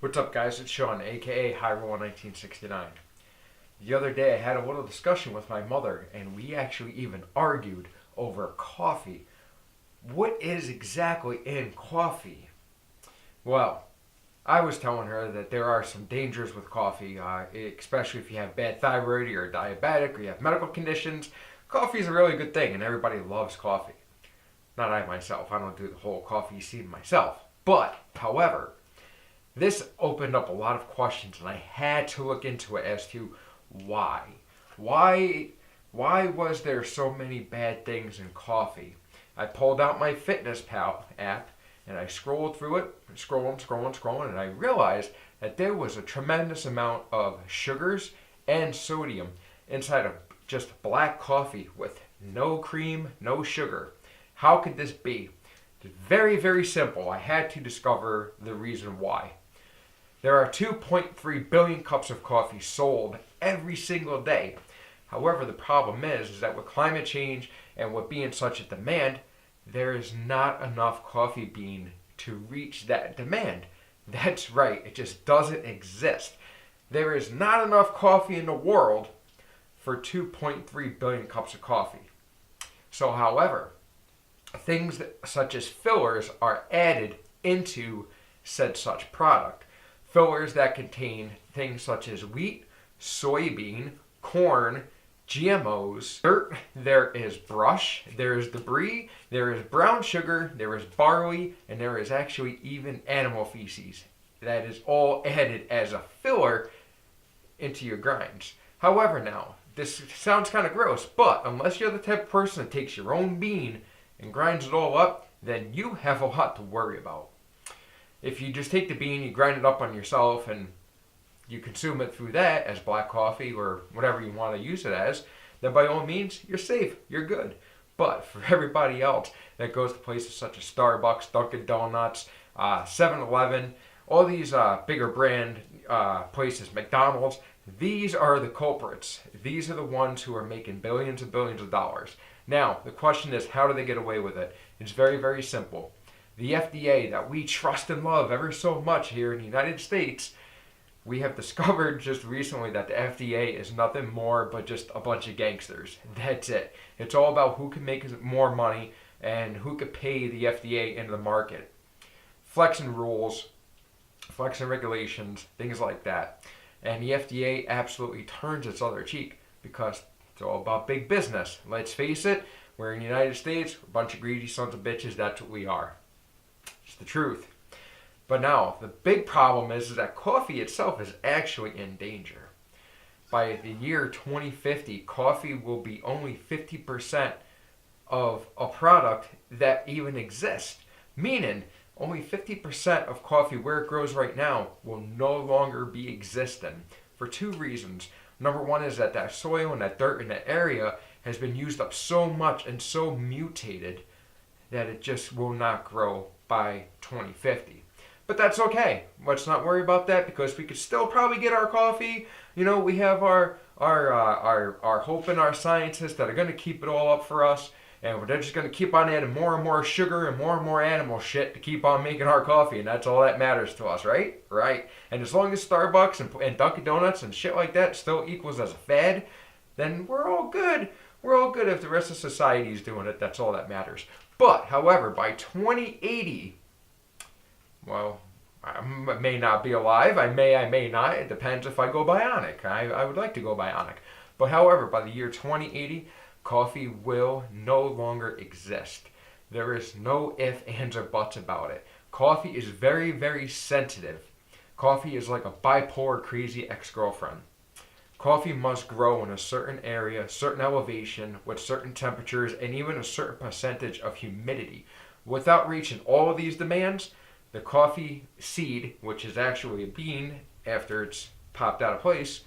What's up, guys? It's Sean, aka Hyrule 1969. The other day, I had a little discussion with my mother, and we actually even argued over coffee. What is exactly in coffee? Well, I was telling her that there are some dangers with coffee, especially if you have bad thyroid, or you're diabetic, or you have medical conditions. Coffee is a really good thing, and everybody loves coffee. Not I myself. I don't do the whole coffee scene myself. But, however, this opened up a lot of questions, and I had to look into it as to why. Why was there so many bad things in coffee? I pulled out my Fitness app, and I scrolled through it, scrolling, and I realized that there was a tremendous amount of sugars and sodium inside of just black coffee with no cream, no sugar. How could this be? It's very, very simple. I had to discover the reason why. There are 2.3 billion cups of coffee sold every single day. However, the problem is that with climate change and with being such a demand, there is not enough coffee bean to reach that demand. That's right, it just doesn't exist. There is not enough coffee in the world for 2.3 billion cups of coffee. So, however, things such as fillers are added into said such product. Fillers that contain things such as wheat, soybean, corn, GMOs, dirt, there is brush, there is debris, there is brown sugar, there is barley, and there is actually even animal feces. That is all added as a filler into your grinds. However, now, this sounds kind of gross, but unless you're the type of person that takes your own bean and grinds it all up, then you have a lot to worry about. If you just take the bean, you grind it up on yourself, and you consume it through that as black coffee or whatever you want to use it as, then by all means, you're safe, you're good. But for everybody else that goes to places such as Starbucks, Dunkin' Donuts, 7-Eleven, all these bigger brand places, McDonald's, these are the culprits. These are the ones who are making billions and billions of dollars. Now, the question is, how do they get away with it? It's very, very simple. The FDA that we trust and love ever so much here in the United States, we have discovered just recently that the FDA is nothing more but just a bunch of gangsters. That's it. It's all about who can make more money and who could pay the FDA into the market. Flexing rules, flexing regulations, things like that. And the FDA absolutely turns its other cheek because it's all about big business. Let's face it, we're in the United States, a bunch of greedy sons of bitches, that's what we are. It's the truth. But now, the big problem is that coffee itself is actually in danger. By the year 2050, coffee will be only 50% of a product that even exists. Meaning, only 50% of coffee where it grows right now will no longer be existing for two reasons. Number one is that soil and that dirt in that area has been used up so much and so mutated that it just will not grow by 2050. But that's okay. Let's not worry about that because we could still probably get our coffee. You know, we have our hope and our scientists that are going to keep it all up for us. And they're just going to keep on adding more and more sugar and more animal shit to keep on making our coffee. And that's all that matters to us, right? Right. And as long as Starbucks and Dunkin' Donuts and shit like that still equals as a fad, then we're all good. We're all good if the rest of society is doing it. That's all that matters. But, however, by 2080, well, I may not be alive. I may not. It depends if I go bionic. I would like to go bionic. But, however, by the year 2080, coffee will no longer exist. There is no ifs, ands, or buts about it. Coffee is very, very sensitive. Coffee is like a bipolar crazy ex-girlfriend. Coffee must grow in a certain area, certain elevation, with certain temperatures, and even a certain percentage of humidity. Without reaching all of these demands, the coffee seed, which is actually a bean after it's popped out of place,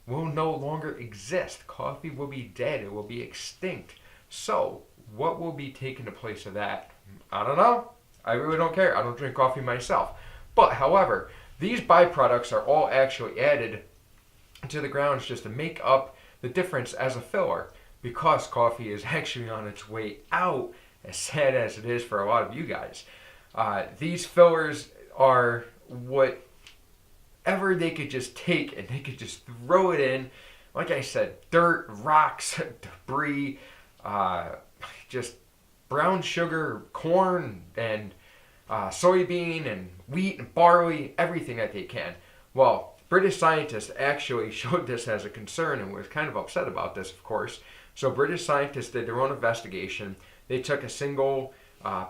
will no longer exist. Coffee will be dead. It will be extinct. So, what will be taking the place of that? I don't know. I really don't care. I don't drink coffee myself. But, however, these byproducts are all actually added to the grounds just to make up the difference as a filler because coffee is actually on its way out, as sad as it is for a lot of you guys. These fillers are what whatever they could just take and they could just throw it in. Like I said, dirt, rocks, debris, just brown sugar, corn, and soybean, and wheat, and barley, everything that they can. Well, British scientists actually showed this as a concern and was kind of upset about this, of course. So British scientists did their own investigation. They took a single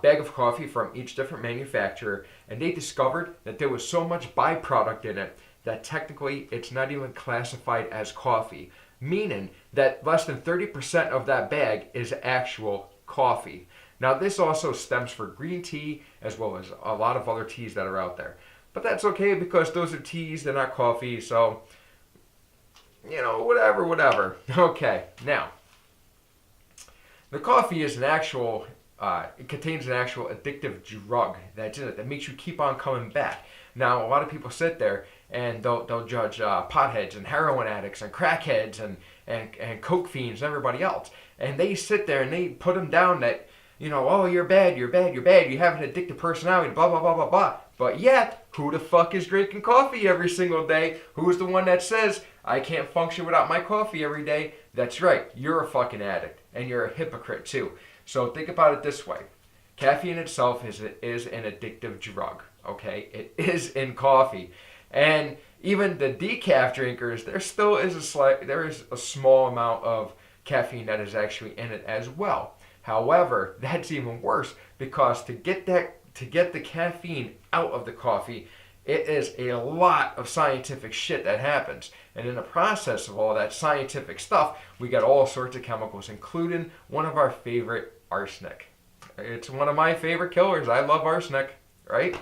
bag of coffee from each different manufacturer, and they discovered that there was so much byproduct in it that technically it's not even classified as coffee, meaning that less than 30% of that bag is actual coffee. Now, this also stems for green tea as well as a lot of other teas that are out there. But that's okay because those are teas, they're not coffee, so, whatever. Okay, now, the coffee is it contains an actual addictive drug that's in it that makes you keep on coming back. Now, a lot of people sit there and they'll judge potheads and heroin addicts and crackheads and coke fiends and everybody else. And they sit there and they put them down that, oh, you're bad, you have an addictive personality, blah, blah, blah, blah, blah. But yet, who the fuck is drinking coffee every single day? Who's the one that says, I can't function without my coffee every day? That's right, you're a fucking addict. And you're a hypocrite too. So think about it this way. Caffeine itself is an addictive drug, okay? It is in coffee. And even the decaf drinkers, there is a small amount of caffeine that is actually in it as well. However, that's even worse because to get the caffeine out of the coffee, it is a lot of scientific shit that happens. And in the process of all that scientific stuff, we got all sorts of chemicals, including one of our favorite, arsenic. It's one of my favorite killers. I love arsenic, right?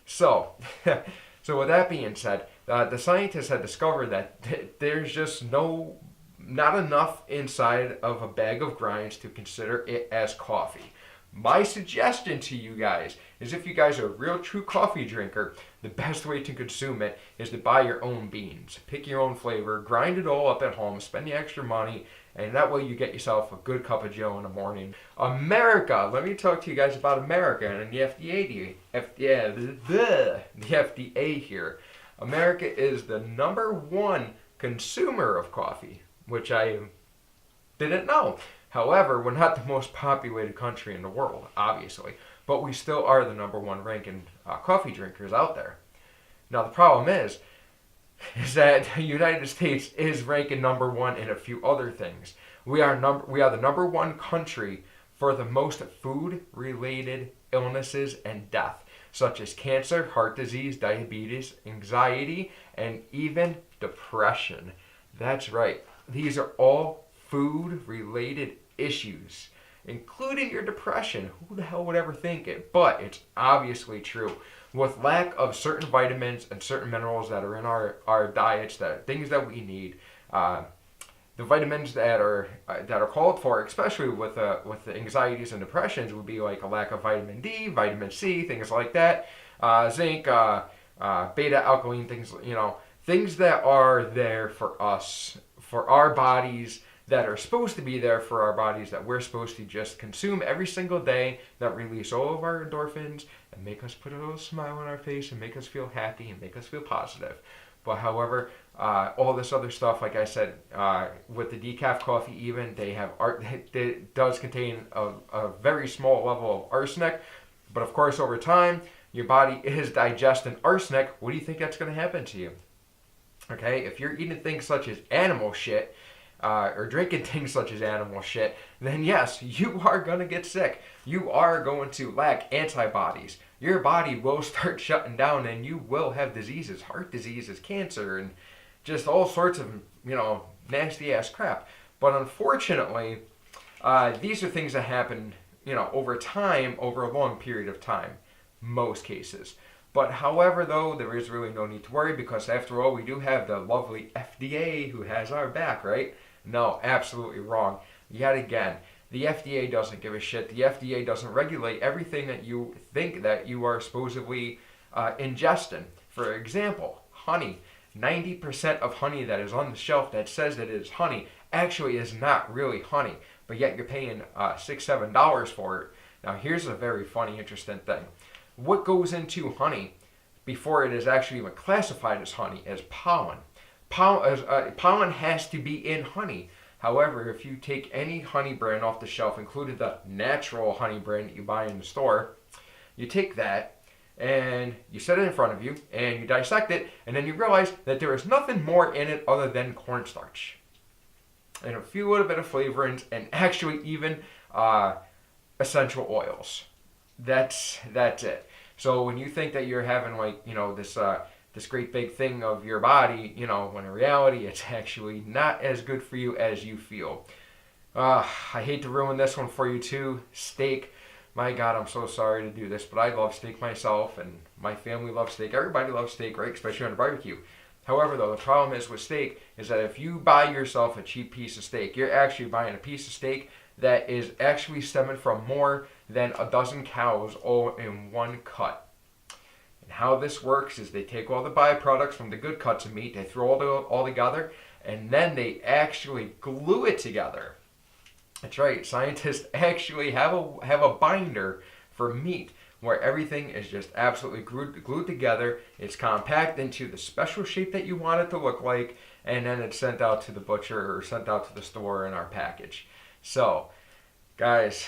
So with that being said, the scientists had discovered that there's just not enough inside of a bag of grinds to consider it as coffee. My suggestion to you guys is if you guys are a real true coffee drinker, the best way to consume it is to buy your own beans. Pick your own flavor, grind it all up at home, spend the extra money, and that way you get yourself a good cup of joe in the morning. America, let me talk to you guys about America and the the FDA here. America is the #1 consumer of coffee, which I didn't know. However, we're not the most populated country in the world, obviously, but we still are the #1 ranking coffee drinkers out there. Now, the problem is that the United States is ranking #1 in a few other things. We are the #1 country for the most food-related illnesses and death, such as cancer, heart disease, diabetes, anxiety, and even depression. That's right. These are all food-related issues, including your depression. Who the hell would ever think it? But it's obviously true. With lack of certain vitamins and certain minerals that are in our diets, that are things that we need, the vitamins that are called for, especially with the anxieties and depressions, would be like a lack of vitamin D, vitamin C, things like that, zinc, beta alkaline, things that are there for us, for our bodies, that are supposed to be there for our bodies, that we're supposed to just consume every single day, that release all of our endorphins and make us put a little smile on our face and make us feel happy and make us feel positive. But however, all this other stuff, like I said, with the decaf coffee even, it does contain a very small level of arsenic. But of course, over time, your body is digesting arsenic. What do you think that's going to happen to you? Okay, if you're eating things such as animal shit, or drinking things such as animal shit, then yes, you are going to get sick. You are going to lack antibodies. Your body will start shutting down and you will have diseases, heart diseases, cancer, and just all sorts of, nasty ass crap. But unfortunately, these are things that happen, over time, over a long period of time, most cases. But however, though, there is really no need to worry because after all, we do have the lovely FDA who has our back, right? No, absolutely wrong. Yet again, the FDA doesn't give a shit. The FDA doesn't regulate everything that you think that you are supposedly ingesting. For example, honey. 90% of honey that is on the shelf that says that it is honey actually is not really honey, but yet you're paying $6-7 for it. Now, here's a very funny, interesting thing. What goes into honey before it is actually even classified as honey, as pollen. Pollen has to be in honey. However, if you take any honey brand off the shelf, including the natural honey brand that you buy in the store, you take that and you set it in front of you and you dissect it, and then you realize that there is nothing more in it other than cornstarch and a few little bit of flavorings, and actually even essential oils. That's it. So when you think that you're having this great big thing of your body, when in reality it's actually not as good for you as you feel. I hate to ruin this one for you too. Steak. My God, I'm so sorry to do this, but I love steak myself, and my family loves steak. Everybody loves steak, right? Especially on a barbecue. However, though, the problem is with steak is that if you buy yourself a cheap piece of steak, you're actually buying a piece of steak that is actually stemming from more than a dozen cows all in one cut. And how this works is they take all the byproducts from the good cuts of meat, they throw all together, and then they actually glue it together. That's right, scientists actually have a binder for meat where everything is just absolutely glued together. It's compact into the special shape that you want it to look like, and then it's sent out to the butcher or sent out to the store in our package. So, guys,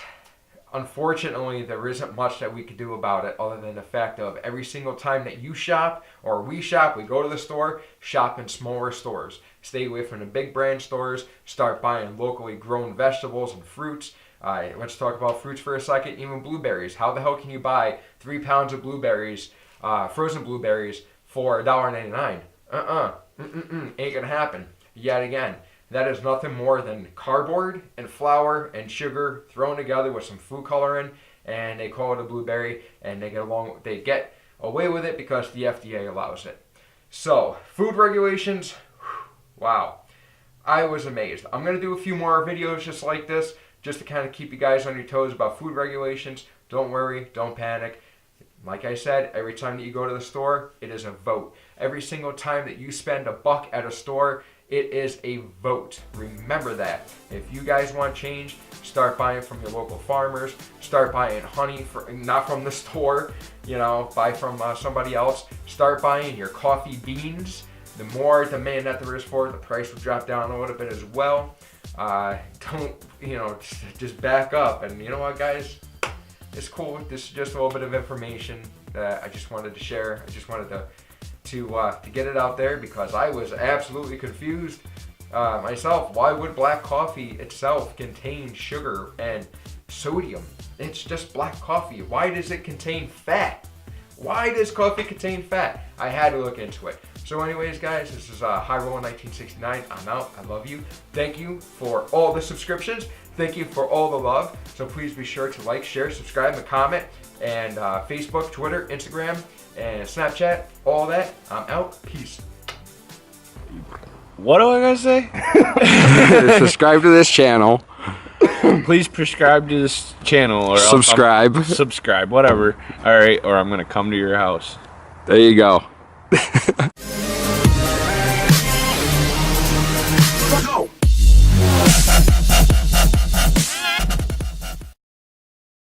unfortunately, there isn't much that we could do about it other than the fact of every single time that you shop or we shop, we go to the store, shop in smaller stores. Stay away from the big brand stores. Start buying locally grown vegetables and fruits. Let's talk about fruits for a second. Even blueberries. How the hell can you buy 3 pounds of blueberries, frozen blueberries, for $1.99? Ain't gonna happen. Yet again, that is nothing more than cardboard and flour and sugar thrown together with some food coloring, and they call it a blueberry, and they get away with it because the FDA allows it. So, food regulations, wow. I was amazed. I'm going to do a few more videos just like this, just to kind of keep you guys on your toes about food regulations. Don't worry, don't panic. Like I said, every time that you go to the store, it is a vote. Every single time that you spend $1 at a store, it is a vote. Remember that. If you guys want change, start buying from your local farmers. Start buying honey, not from the store, buy from somebody else. Start buying your coffee beans. The more demand that there is for it, the price will drop down a little bit as well. Don't, just back up. And you know what, guys? It's cool. This is just a little bit of information that I just wanted to share. I just wanted to get it out there because I was absolutely confused myself. Why would black coffee itself contain sugar and sodium? It's just black coffee. Why does it contain fat? Why does coffee contain fat? I had to look into it. So anyways, guys, this is High Roll 1969. I'm out. I love you. Thank you for all the subscriptions. Thank you for all the love. So please be sure to like, share, subscribe, and comment. And Facebook, Twitter, Instagram, and Snapchat, all that. I'm out. Peace. What do I gotta say? Subscribe to this channel. Please prescribe to this channel or subscribe. Subscribe, whatever. All right, or I'm gonna come to your house. There you go.